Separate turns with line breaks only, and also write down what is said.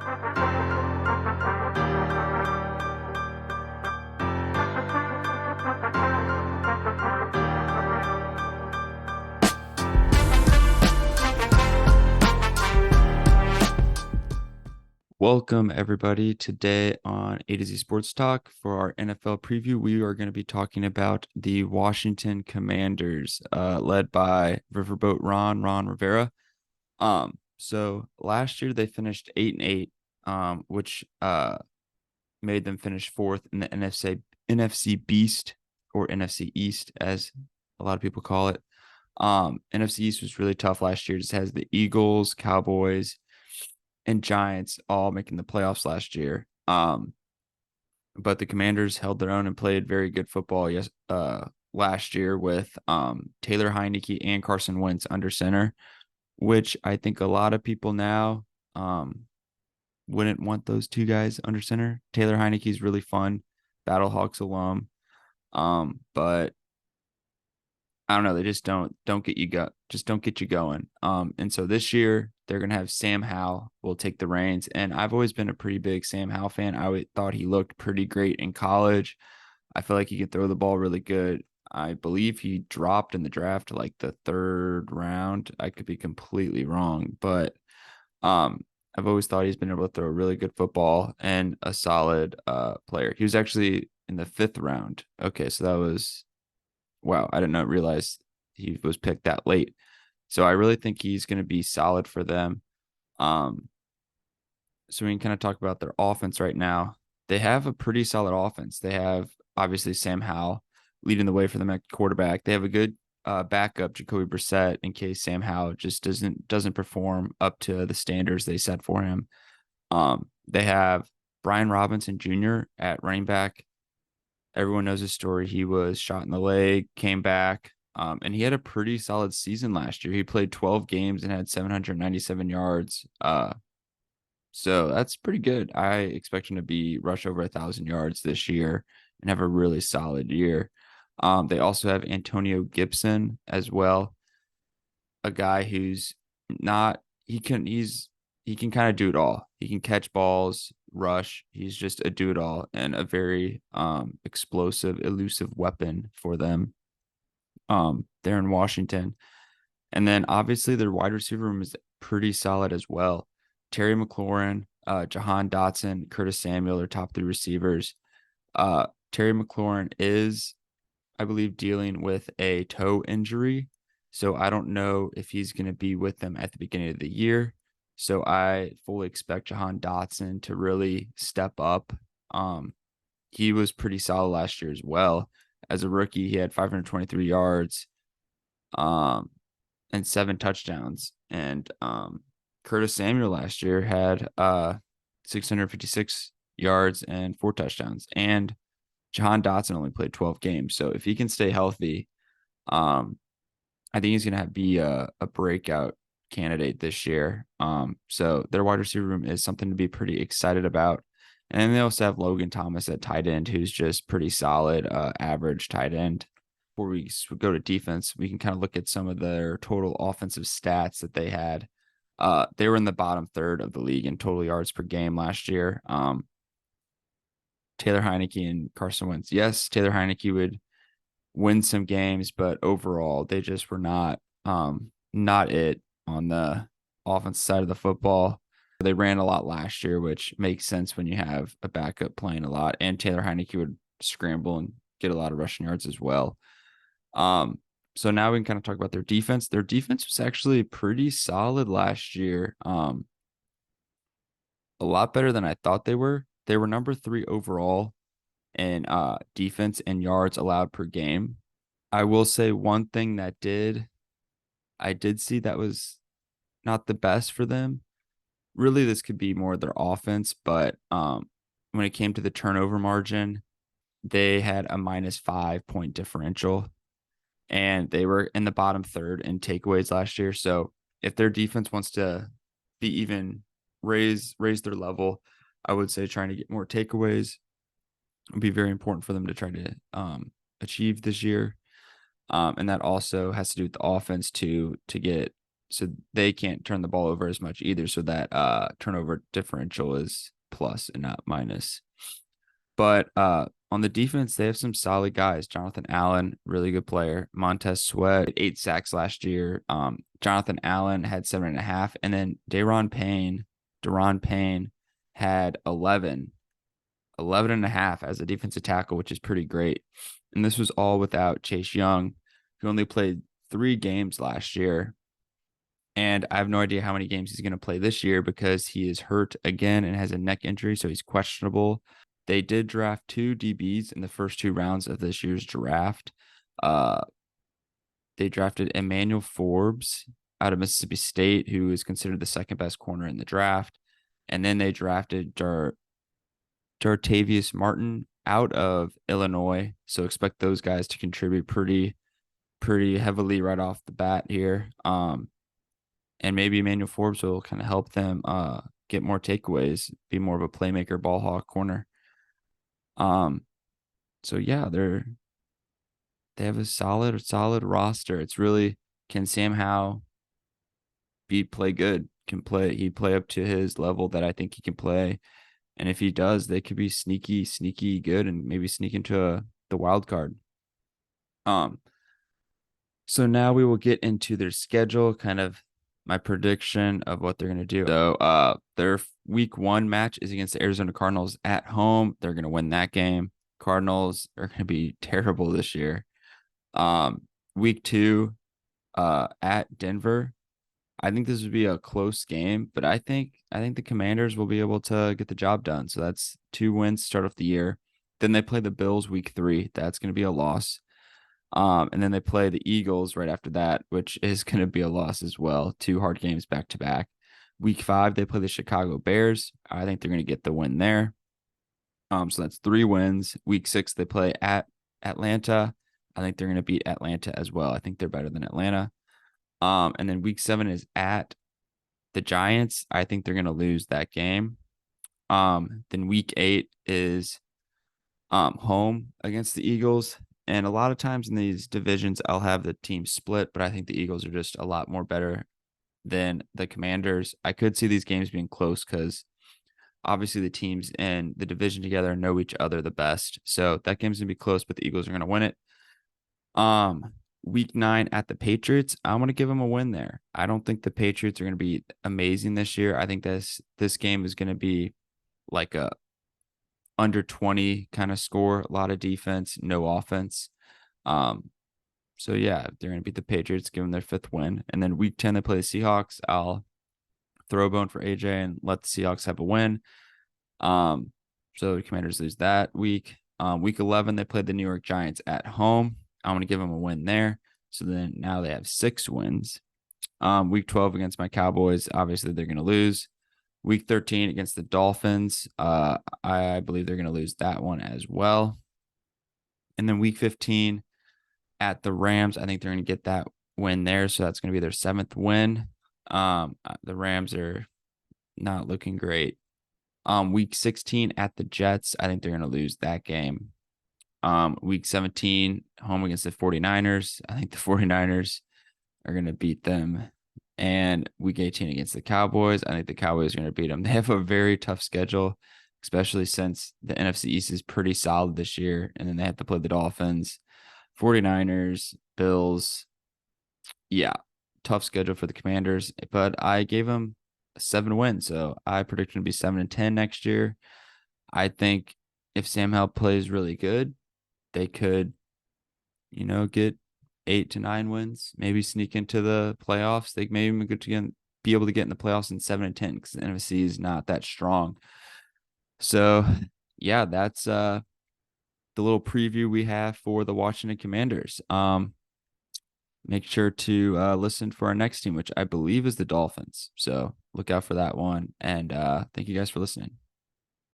Welcome, everybody. Today on A to Z Sports Talk for our NFL preview, we are going to be talking about the Washington Commanders, led by Riverboat Ron Rivera. So last year they finished 8-8, which made them finish fourth in the NFC Beast, or NFC East, as a lot of people call it. NFC East was really tough last year. It just has the Eagles, Cowboys, and Giants all making the playoffs last year. But the Commanders held their own and played very good football last year with Taylor Heinicke and Carson Wentz under center, which I think a lot of people now wouldn't want those two guys under center. Taylor Heinicke is really fun, Battlehawks alum, but I don't know. They just don't get you going. And so this year they're gonna have Sam Howell will take the reins, and I've always been a pretty big Sam Howell fan. I thought he looked pretty great in college. I feel like he could throw the ball really good. I believe he dropped in the draft to like the third round. I could be completely wrong, but I've always thought he's been able to throw a really good football and a solid player. He was actually in the fifth round. Okay, so that was. Wow, I did not realize he was picked that late. So I really think he's going to be solid for them. So we can kind of talk about their offense right now. They have a pretty solid offense. They have obviously Sam Howell leading the way for them at quarterback. They have a good backup, Jacoby Brissett, in case Sam Howell just doesn't perform up to the standards they set for him. They have Brian Robinson Jr. at running back. Everyone knows his story. He was shot in the leg, came back, and he had a pretty solid season last year. He played 12 games and had 797 yards. So that's pretty good. I expect him to rush over 1,000 yards this year and have a really solid year. They also have Antonio Gibson as well, a guy who's not he can kind of do it all. He can catch balls, rush. He's just a do it all and a very explosive, elusive weapon for them. There in Washington. And then obviously their wide receiver room is pretty solid as well. Terry McLaurin, Jahan Dotson, Curtis Samuel are top three receivers. Terry McLaurin is, I believe, dealing with a toe injury. So I don't know if he's going to be with them at the beginning of the year. So I fully expect Jahan Dotson to really step up. He was pretty solid last year as well. As a rookie, he had 523 yards and 7 touchdowns. And Curtis Samuel last year had 656 yards and 4 touchdowns. And Jahan Dotson only played 12 games. So if he can stay healthy, I think he's going to be a breakout candidate this year. So their wide receiver room is something to be pretty excited about. And then they also have Logan Thomas at tight end, who's just pretty solid, average tight end. Before we go to defense, we can kind of look at some of their total offensive stats that they had. They were in the bottom third of the league in total yards per game last year. Taylor Heinicke and Carson Wentz. Yes, Taylor Heinicke would win some games, but overall they just were not it on the offensive side of the football. They ran a lot last year, which makes sense when you have a backup playing a lot, and Taylor Heinicke would scramble and get a lot of rushing yards as well. So now we can kind of talk about their defense. Their defense was actually pretty solid last year. A lot better than I thought they were. They were number 3 overall in defense and yards allowed per game. I will say one thing I did see that was not the best for them. Really, this could be more their offense, but when it came to the turnover margin, they had a -5 point differential, and they were in the bottom third in takeaways last year. So if their defense wants to be even raise their level, I would say trying to get more takeaways would be very important for them to try to achieve this year. And that also has to do with the offense to get so they can't turn the ball over as much either. So that turnover differential is plus and not minus. But on the defense, they have some solid guys. Jonathan Allen, really good player. Montez Sweat, 8 sacks last year. Jonathan Allen had 7.5, and then Daron Payne had 11.5 as a defensive tackle, which is pretty great. And this was all without Chase Young, who only played 3 games last year. And I have no idea how many games he's going to play this year because he is hurt again and has a neck injury, so he's questionable. They did draft 2 DBs in the first 2 rounds of this year's draft. They drafted Emmanuel Forbes out of Mississippi State, who is considered the second best corner in the draft. And then they drafted Jartavius Martin out of Illinois. So expect those guys to contribute pretty heavily right off the bat here. And maybe Emmanuel Forbes will kind of help them get more takeaways, be more of a playmaker, ball hawk corner. So yeah, they have a solid roster. It's really, can Sam Howell play good? He play up to his level that I think he can play? And if he does, they could be sneaky good and maybe sneak into the wild card. So now we will get into their schedule, kind of my prediction of what they're going to do. So their week 1 match is against the Arizona Cardinals at home. They're going to win that game. Cardinals are going to be terrible this year. Week 2 at Denver. I think this would be a close game, but I think the Commanders will be able to get the job done. So that's 2 wins to start off the year. Then they play the Bills week 3. That's going to be a loss. And then they play the Eagles right after that, which is going to be a loss as well. 2 hard games back to back. Week 5, they play the Chicago Bears. I think they're going to get the win there. So that's 3 wins. Week 6, they play at Atlanta. I think they're going to beat Atlanta as well. I think they're better than Atlanta. And then week 7 is at the Giants. I think they're going to lose that game. Then week 8 is home against the Eagles. And a lot of times in these divisions, I'll have the team split, but I think the Eagles are just a lot more better than the Commanders. I could see these games being close because obviously the teams in the division together know each other the best. So that game's going to be close, but the Eagles are going to win it. Week 9 at the Patriots, I'm going to give them a win there. I don't think the Patriots are going to be amazing this year. I think this game is going to be like a under 20 kind of score, a lot of defense, no offense. So yeah, they're going to beat the Patriots, give them their 5th win. And then week 10, they play the Seahawks. I'll throw a bone for AJ and let the Seahawks have a win. So the Commanders lose that week. Week 11, they played the New York Giants at home. I'm going to give them a win there. So then now they have 6 wins. Week 12 against my Cowboys, obviously they're going to lose. Week 13 against the Dolphins, I believe they're going to lose that one as well. And then week 15 at the Rams, I think they're going to get that win there. So that's going to be their 7th win. The Rams are not looking great. Week 16 at the Jets, I think they're going to lose that game. Week 17, home against the 49ers. I think the 49ers are going to beat them. And week 18 against the Cowboys, I think the Cowboys are going to beat them. They have a very tough schedule, especially since the NFC East is pretty solid this year. And then they have to play the Dolphins, 49ers, Bills. Yeah, tough schedule for the Commanders. But I gave them 7 wins. So I predict them to be 7-10 next year. I think if Sam Howell plays really good, they could, get 8 to 9 wins, maybe sneak into the playoffs. They may even be able to get in the playoffs in 7-10 because the NFC is not that strong. So, yeah, that's the little preview we have for the Washington Commanders. Make sure to listen for our next team, which I believe is the Dolphins. So look out for that one. And thank you guys for listening.